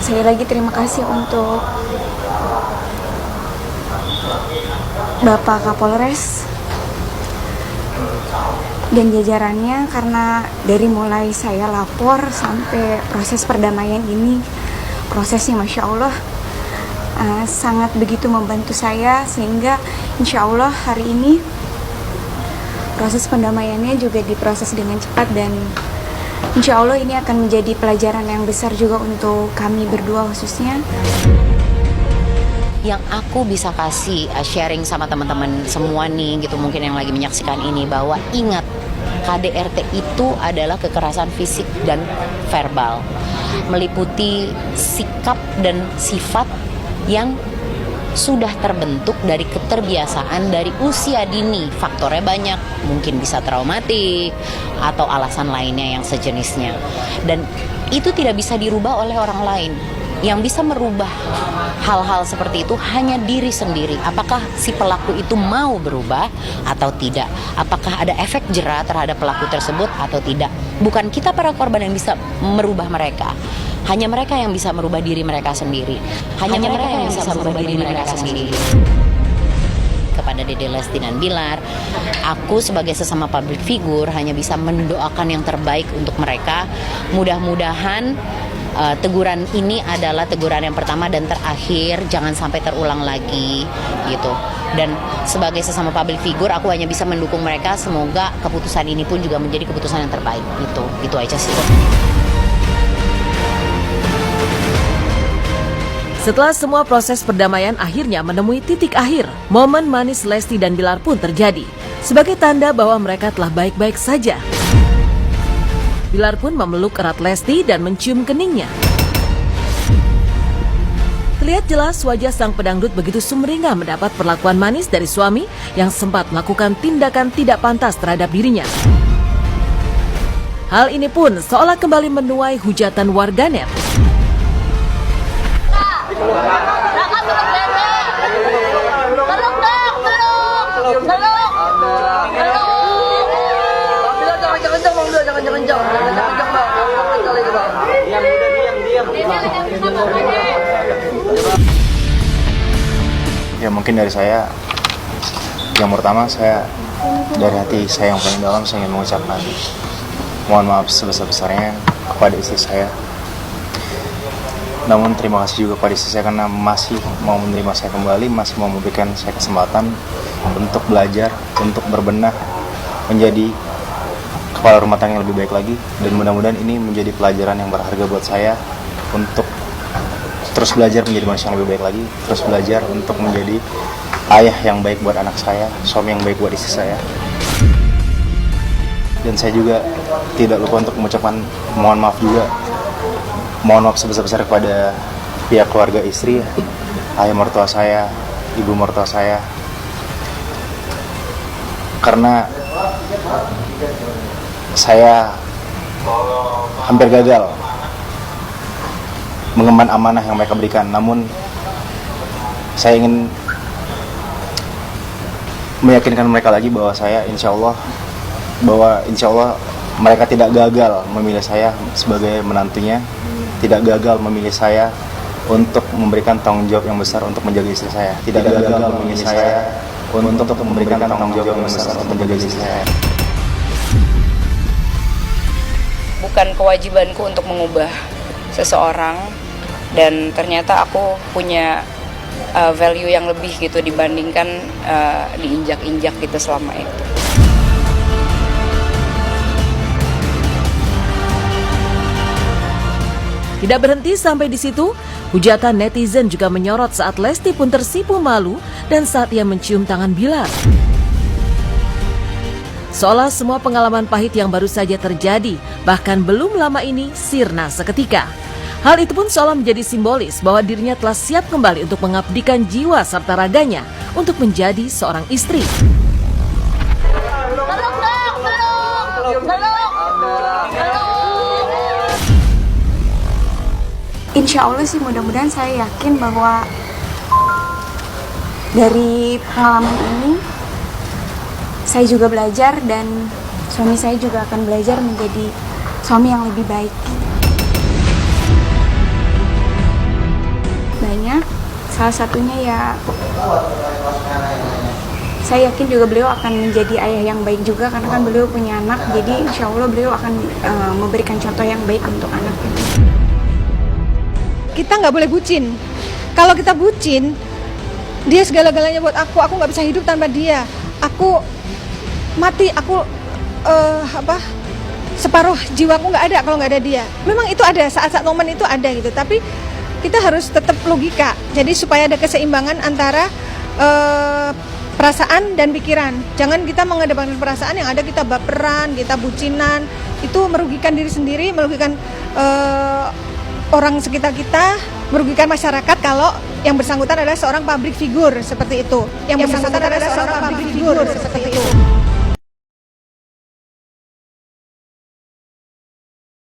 Sekali lagi terima kasih untuk Bapak Kapolres dan jajarannya, karena dari mulai saya lapor sampai proses perdamaian ini, prosesnya Masya Allah sangat begitu membantu saya, sehingga insya Allah hari ini proses pendamaiannya juga diproses dengan cepat, dan insya Allah ini akan menjadi pelajaran yang besar juga untuk kami berdua khususnya. Yang aku bisa kasih sharing sama teman-teman semua nih gitu, mungkin yang lagi menyaksikan ini, bahwa ingat, KDRT itu adalah kekerasan fisik dan verbal, meliputi sikap dan sifat yang sudah terbentuk dari keterbiasaan dari usia dini. Faktornya banyak, mungkin bisa traumatik atau alasan lainnya yang sejenisnya, dan itu tidak bisa dirubah oleh orang lain. Yang bisa merubah hal-hal seperti itu hanya diri sendiri. Apakah si pelaku itu mau berubah atau tidak? Apakah ada efek jera terhadap pelaku tersebut atau tidak? Bukan kita para korban yang bisa merubah mereka. Hanya mereka yang bisa merubah diri mereka sendiri. Hanya mereka yang bisa merubah diri mereka sendiri. Kepada Dede Lesti dan Bilar, aku sebagai sesama public figure hanya bisa mendoakan yang terbaik untuk mereka. Mudah-mudahan teguran ini adalah teguran yang pertama dan terakhir, jangan sampai terulang lagi gitu. Dan sebagai sesama public figure, aku hanya bisa mendukung mereka. Semoga keputusan ini pun juga menjadi keputusan yang terbaik. Itu aja sih. Setelah semua proses perdamaian akhirnya menemui titik akhir, momen manis Lesti dan Bilar pun terjadi, sebagai tanda bahwa mereka telah baik-baik saja. Bilar pun memeluk erat Lesti dan mencium keningnya. Terlihat jelas wajah sang pedangdut begitu sumringah mendapat perlakuan manis dari suami yang sempat melakukan tindakan tidak pantas terhadap dirinya. Hal ini pun seolah kembali menuai hujatan warganet. Ya mungkin dari saya, yang pertama saya dari hati saya yang paling dalam, saya ingin mengucapkan mohon maaf sebesar-besarnya kepada istri saya. Namun terima kasih juga kepada istri saya karena masih mau menerima saya kembali, masih mau memberikan saya kesempatan untuk belajar, untuk berbenah, menjadi kepala rumah tangga yang lebih baik lagi. Dan mudah-mudahan ini menjadi pelajaran yang berharga buat saya untuk terus belajar menjadi manusia yang lebih baik lagi, terus belajar untuk menjadi ayah yang baik buat anak saya, suami yang baik buat istri saya. Dan saya juga tidak lupa untuk mengucapkan mohon maaf juga, mohon maaf sebesar-besar kepada pihak keluarga istri, ayah mertua saya, ibu mertua saya, karena saya hampir gagal mengemban amanah yang mereka berikan. Namun saya ingin meyakinkan mereka lagi bahwa saya insya Allah mereka tidak gagal memilih saya sebagai menantunya, tidak gagal memilih saya untuk memberikan tanggung jawab yang besar untuk menjaga istri saya, tidak gagal memilih saya untuk memberikan tanggung jawab yang besar untuk menjaga istri saya. Bukan kewajibanku untuk mengubah seseorang, dan ternyata aku punya value yang lebih gitu dibandingkan diinjak-injak gitu selama itu. Tidak berhenti sampai di situ, hujatan netizen juga menyorot saat Lesti pun tersipu malu dan saat ia mencium tangan Bilar. Seolah semua pengalaman pahit yang baru saja terjadi, bahkan belum lama ini, sirna seketika. Hal itu pun seolah menjadi simbolis bahwa dirinya telah siap kembali untuk mengabdikan jiwa serta raganya untuk menjadi seorang istri. Insya Allah sih, mudah-mudahan saya yakin bahwa dari pengalaman ini saya juga belajar, dan suami saya juga akan belajar menjadi suami yang lebih baik. Salah satunya ya, saya yakin juga beliau akan menjadi ayah yang baik juga, karena kan beliau punya anak, jadi insya Allah beliau akan memberikan contoh yang baik untuk anaknya. Kita nggak boleh bucin. Kalau kita bucin, dia segala-galanya buat aku nggak bisa hidup tanpa dia. Aku mati, separuh jiwaku nggak ada kalau nggak ada dia. Memang itu ada, saat-saat momen itu ada gitu, tapi kita harus tetap logika. Jadi supaya ada keseimbangan antara perasaan dan pikiran. Jangan kita mengedepankan perasaan, yang ada kita baperan, kita bucinan. Itu merugikan diri sendiri, merugikan orang sekitar kita, merugikan masyarakat kalau yang bersangkutan adalah seorang public figure seperti itu. Yang bersangkutan adalah seorang public figure seperti itu.